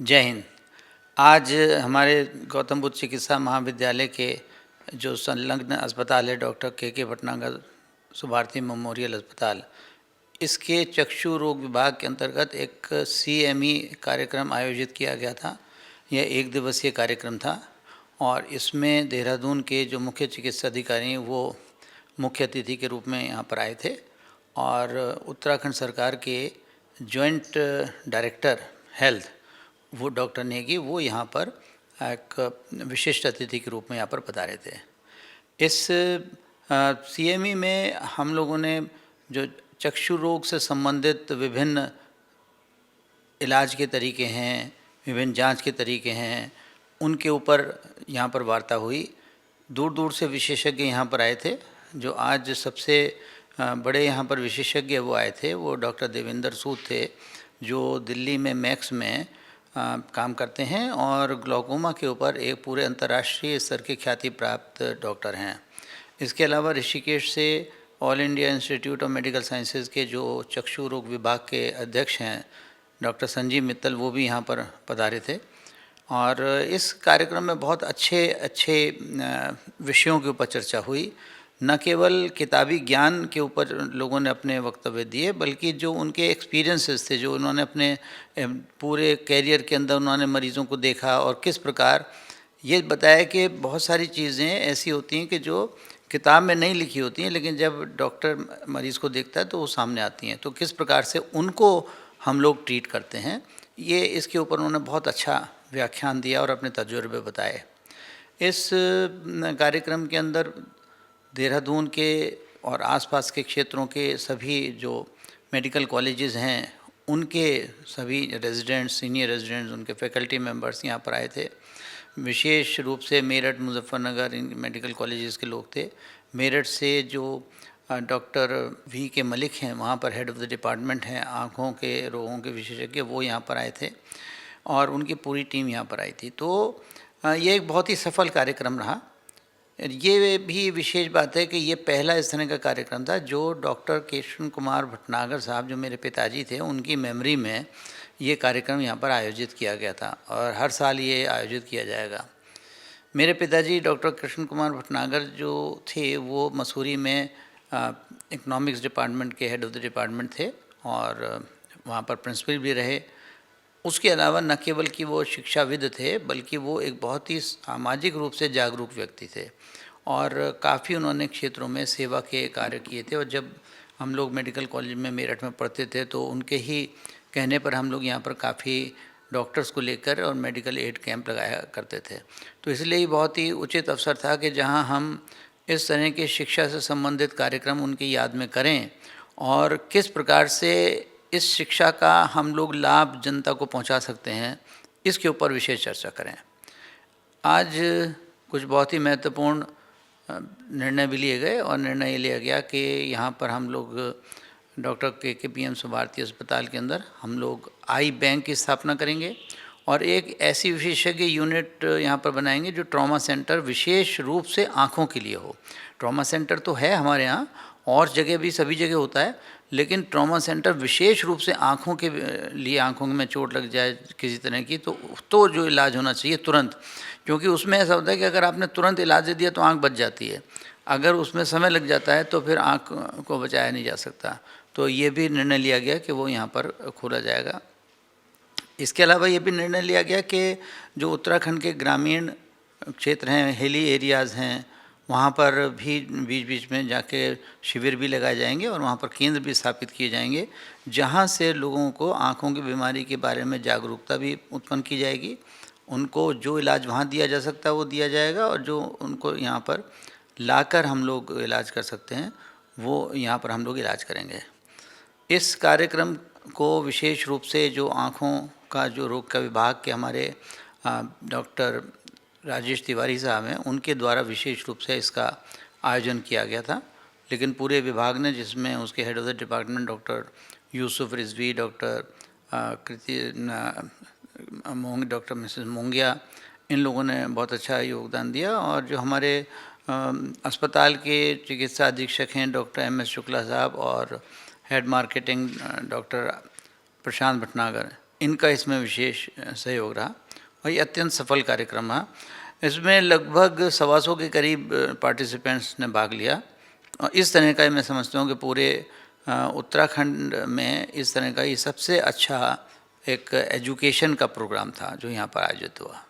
जय हिंद। आज हमारे गौतम बुद्ध चिकित्सा महाविद्यालय के जो संलग्न अस्पताल है डॉक्टर के भटनागर सुभारती मेमोरियल अस्पताल, इसके चक्षु रोग विभाग के अंतर्गत एक CME कार्यक्रम आयोजित किया गया था। यह 1 दिवसीय कार्यक्रम था और इसमें देहरादून के जो मुख्य चिकित्सा अधिकारी हैं वो मुख्य अतिथि के रूप में यहाँ पर आए थे और उत्तराखंड सरकार के जॉइंट डायरेक्टर हेल्थ वो डॉक्टर नेगी वो यहाँ पर एक विशिष्ट अतिथि के रूप में यहाँ पर पधारे थे। इस CME में हम लोगों ने जो चक्षु रोग से संबंधित विभिन्न इलाज के तरीके हैं, विभिन्न जांच के तरीके हैं, उनके ऊपर यहाँ पर वार्ता हुई। दूर दूर से विशेषज्ञ यहाँ पर आए थे। जो आज सबसे बड़े यहाँ पर विशेषज्ञ वो आए थे वो डॉक्टर देवेंद्र सूद थे, जो दिल्ली में मैक्स में काम करते हैं और ग्लूकोमा के ऊपर एक पूरे अंतर्राष्ट्रीय स्तर के ख्याति प्राप्त डॉक्टर हैं। इसके अलावा ऋषिकेश से all India institute of medical sciences के जो चक्षु रोग विभाग के अध्यक्ष हैं डॉक्टर संजीव मित्तल, वो भी यहाँ पर पधारे थे और इस कार्यक्रम में बहुत अच्छे विषयों के ऊपर चर्चा हुई। न केवल किताबी ज्ञान के ऊपर लोगों ने अपने वक्तव्य दिए, बल्कि जो उनके एक्सपीरियंसेस थे, जो उन्होंने अपने पूरे कैरियर के अंदर उन्होंने मरीज़ों को देखा और किस प्रकार ये बताया कि बहुत सारी चीज़ें ऐसी होती हैं कि जो किताब में नहीं लिखी होती हैं, लेकिन जब डॉक्टर मरीज़ को देखता है तो वो सामने आती हैं। तो किस प्रकार से उनको हम लोग ट्रीट करते हैं, ये इसके ऊपर उन्होंने बहुत अच्छा व्याख्यान दिया और अपने तजुर्बे बताए। इस कार्यक्रम के अंदर देहरादून के और आसपास के क्षेत्रों के सभी जो मेडिकल कॉलेजेस हैं उनके सभी रेजिडेंट्स, सीनियर रेजिडेंट्स, उनके फैकल्टी मेंबर्स यहाँ पर आए थे। विशेष रूप से मेरठ, मुजफ्फरनगर इन मेडिकल कॉलेजेस के लोग थे। मेरठ से जो डॉक्टर V.K. मलिक हैं, वहाँ पर हेड ऑफ़ द डिपार्टमेंट हैं आँखों के रोगों के विशेषज्ञ, वो यहाँ पर आए थे और उनकी पूरी टीम यहाँ पर आई थी। तो ये एक बहुत ही सफल कार्यक्रम रहा। ये भी विशेष बात है कि ये पहला इस तरह का कार्यक्रम था जो डॉक्टर कृष्ण कुमार भटनागर साहब, जो मेरे पिताजी थे, उनकी मेमोरी में ये कार्यक्रम यहाँ पर आयोजित किया गया था और हर साल ये आयोजित किया जाएगा। मेरे पिताजी डॉक्टर कृष्ण कुमार भटनागर जो थे वो मसूरी में इकोनॉमिक्स डिपार्टमेंट के हेड ऑफ़ द डिपार्टमेंट थे और वहाँ पर प्रिंसिपल भी रहे। उसके अलावा न केवल कि वो शिक्षाविद थे, बल्कि वो एक बहुत ही सामाजिक रूप से जागरूक व्यक्ति थे और काफ़ी उन्होंने क्षेत्रों में सेवा के कार्य किए थे। और जब हम लोग मेडिकल कॉलेज में मेरठ में पढ़ते थे तो उनके ही कहने पर हम लोग यहाँ पर काफ़ी डॉक्टर्स को लेकर और मेडिकल एड कैंप लगाया करते थे। तो इसलिए ये बहुत ही उचित अवसर था कि जहाँ हम इस तरह के शिक्षा से संबंधित कार्यक्रम उनकी याद में करें और किस प्रकार से इस शिक्षा का हम लोग लाभ जनता को पहुंचा सकते हैं, इसके ऊपर विशेष चर्चा करें। आज कुछ बहुत ही महत्वपूर्ण निर्णय भी लिए गए और निर्णय ये लिया गया कि यहाँ पर हम लोग डॉक्टर KKPM सुभारती अस्पताल के अंदर हम लोग आई बैंक की स्थापना करेंगे और एक ऐसी विशेषज्ञ यूनिट यहाँ पर बनाएंगे जो ट्रॉमा सेंटर विशेष रूप से आँखों के लिए हो। ट्रॉमा सेंटर तो है हमारे यहाँ और जगह भी, सभी जगह होता है, लेकिन ट्रॉमा सेंटर विशेष रूप से आँखों के लिए, आँखों में चोट लग जाए किसी तरह की तो जो इलाज होना चाहिए तुरंत, क्योंकि उसमें ऐसा होता है कि अगर आपने तुरंत इलाज दे दिया तो आँख बच जाती है, अगर उसमें समय लग जाता है तो फिर आँख को बचाया नहीं जा सकता। तो ये भी निर्णय लिया गया कि वो यहाँ पर खोला जाएगा। इसके अलावा ये भी निर्णय लिया गया कि जो उत्तराखंड के ग्रामीण क्षेत्र हैं, हिली एरियाज़ हैं, वहाँ पर भी बीच बीच में जाके शिविर भी लगाए जाएंगे और वहाँ पर केंद्र भी स्थापित किए जाएंगे, जहाँ से लोगों को आँखों की बीमारी के बारे में जागरूकता भी उत्पन्न की जाएगी। उनको जो इलाज वहाँ दिया जा सकता है वो दिया जाएगा और जो उनको यहाँ पर लाकर हम लोग इलाज कर सकते हैं वो यहाँ पर हम लोग इलाज करेंगे। इस कार्यक्रम को विशेष रूप से जो आँखों का जो रोग का विभाग के हमारे डॉक्टर राजेश तिवारी साहब हैं, उनके द्वारा विशेष रूप से इसका आयोजन किया गया था। लेकिन पूरे विभाग ने, जिसमें उसके head of the department doctor Yusuf Rizvi, doctor Kriti doctor Mrs Mongia, इन लोगों ने बहुत अच्छा योगदान दिया। और जो हमारे अस्पताल के चिकित्सा अधीक्षक हैं डॉक्टर MS शुक्ला साहब और हेड मार्केटिंग डॉक्टर प्रशांत भटनागर, इनका इसमें विशेष सहयोग रहा और ये अत्यंत सफल कार्यक्रम रहा। इसमें लगभग 125 के करीब पार्टिसिपेंट्स ने भाग लिया और इस तरह का मैं समझता हूँ कि पूरे उत्तराखंड में इस तरह का ये सबसे अच्छा एक एजुकेशन का प्रोग्राम था जो यहाँ पर आयोजित हुआ।